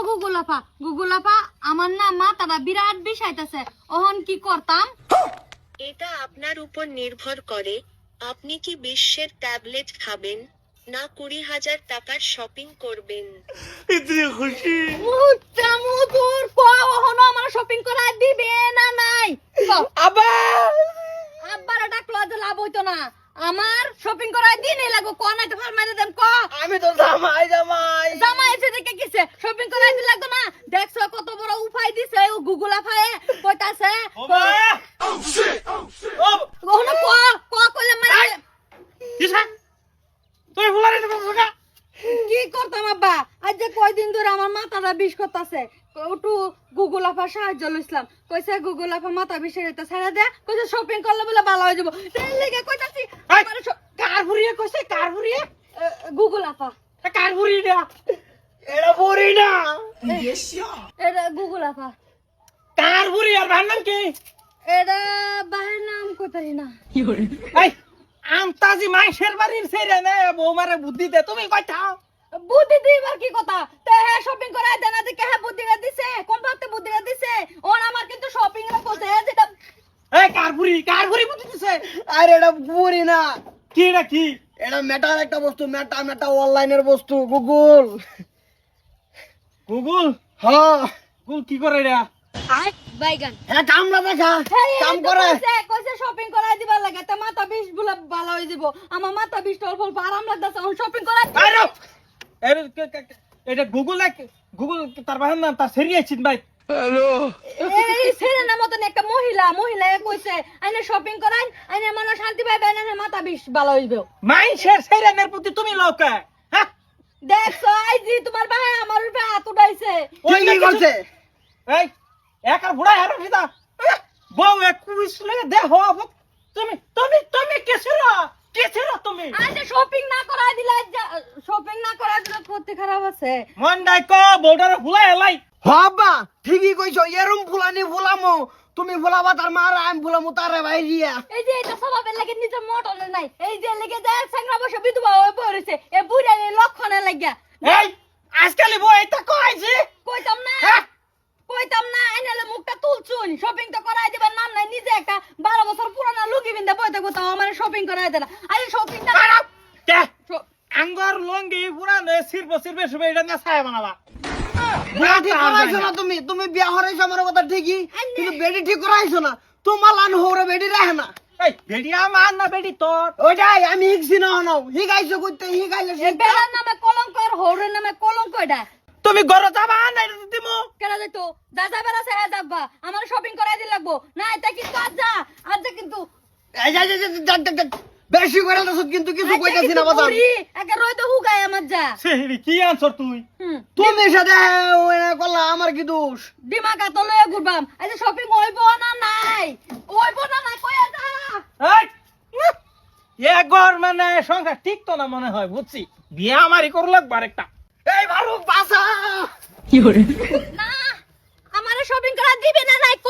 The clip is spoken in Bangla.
গুগল আপা আমার না মাথাটা বিরাট বিষাইতেছে ওহন কি করতাম? এটা আপনার উপর নির্ভর করে। আপনি কি বিশ্বের ট্যাবলেট খাবেন, না 20,000 টাকার শপিং করবেন? মুদুর ওহন আমার শপিং করা দিবে না নাই? আবা আব্বারে ডাকলো যে লাভ হইতো না, আমার শপিং করা দিনই লাগবো। ক নাই তো ফার্মাইতে দেন ক। আমি তো জামাই জামাই এসে দেখে কিছে শপিং করা দিন লাগতো না? দেখছো কত বড় উপায় দিছে ও গুগল আপায়ে কইতাছে ওহন ক কইলে মানে কি করতাম আব্বা? আজ যে কয়দিন ধরে আমার মাথাটা বিষ করতেছে, একটু গুগল আপার সাহায্য লইছিলাম। কইছে গুগল আপা মাথা বিষে এটা ছেড়ে দে, কইছে শপিং করলে বলে ভালো হয়ে যাবো। সেই লেগে কইতাছি কার ভুরিয়ে কইছে কার ভুরিয়ে গুগল আপা কার ভুরি না এটা ভুরি না এটা গুগল আপা কার ভুরি আর ভার নাম কি এটা বাহের নাম কই পারি না। এই আমতাজি মাইশের বাড়ির ছেড়ে নে বৌমারে বুদ্ধি দে তুমি কইতা বুদ্ধি দিবার কি কথা? তে হ্যাঁ শপিং করে দেন না দেখে হ্যাঁ বুদ্ধিটা দিছে, কোন ভাবতে বুদ্ধিটা দিছে? ওর আমার কিন্তু শপিং এর বলছে যেটা এই কার ভুরি বুদ্ধি দিছে আরে এটা ভুরি না, কি না কি এটা মেটার একটা বস্তু, মেটা অনলাইনের বস্তু। গুগল গুগল হ্যাঁ গুগল কি করে রে বাইগান হ্যাঁ কামলা দেখা কাম করে। কইছে শপিং করাই দিবার লাগে, তা মাথা বিষ বলে ভালো হয়ে যাব। আমার মাথা বিষ অল্প অল্প আরাম লাগতেছে, এখন শপিং করাই আরে এটা গুগল তার বাহার নাম তার সেরিয়ে আছিস ভাই এই ছেলে মতন একটা মহিলা কইছে আইনে শপিং করাই আইনে মনে শান্তি পাইবে না, মাথা বিষ ভালো হইবে। মাইশের সেরেনের প্রতি তুমি লোকে হ্যাঁ দেখছো এই যে তোমার ভাই আমার উপরে হাত উঠাইছে। ওই কি করছে? এই একার বুড়া হারা ফিদা বউ এক কুইস লাগে দেখো তুমি তুমি তুমি কেছিরা তুমি আইনে শপিং না করাই দিলে করতে খারাপ আছে। মন ডাই কো বউডারে ভুলাই এলাই হবা ঠিকই কইছো, এরম ফুলানি ফুলামো, তুমি ফুলাবা তার মার, আমি ফুলামো তারে ভাইরিয়া। এই যে এটা স্বভাবের লাগে নিজের মোটরে নাই, এই যে লেগে যায় সংগ্রা বসে বিধবা হয়ে পড়েছে এ বুড়ার লক্ষণে লাগিয়া। এই আজকাল বউ এটা কইছে কইতাম হ্যাঁ না আইনালে মুখটা তুলছুন, শপিং তো করাই দিবার নাম নাই। নিজে একটা 12 বছর পুরানা লুঙ্গি বিন্দা বইতে কোথাও আমার শপিং করাই দেনা। আরে শপিংটা খারাপ কে আঙ্গর লঙ্গি পুরা নে সিরবে সবে এটা না ছায়া বানাবা বিয়া ঠিক করাইছো না তুমি, তুমি বিয়া হরাইছো আমার কথা ঠিকই, কিন্তু বেডি ঠিক করাইছো না। তোমার লান হরে বেডি রাখে না। এই বেডিয়া মান না বেডি তোর ওইটাই আমি হিগছি না হনাও, হিগাইছো কইতে হিগাইলে এই বেলার নামে কলঙ্ক আর হৌরের নামে কলঙ্ক। এটা তুমি ঘরে যাবা না দিমু কেন যাইতো দাদা বেলা সে যাবা আমার শপিং করাই দিল লাগবো না। এটা কিন্তু আজ কিন্তু এই যা বেশি করে তো কিন্তু কিছু কইতাছি না বাবা। একে রইতে হুগায় আমার যা সেহরি কি আনছর তুই তুমি সাথে কলা আমার কি দোষ? দিমাগা তো লয়ে ঘুরবাম। এই যে শপিং হইব না নাই কইয়া যা। এই একবার মানে সংখ্যা ঠিক তো না মনে হয় বুঝছি বিয়ে আমারই করু লাগবে আরেকটা এই ভারুক বাসা না আমারে শপিং করা দিবে না নাই ক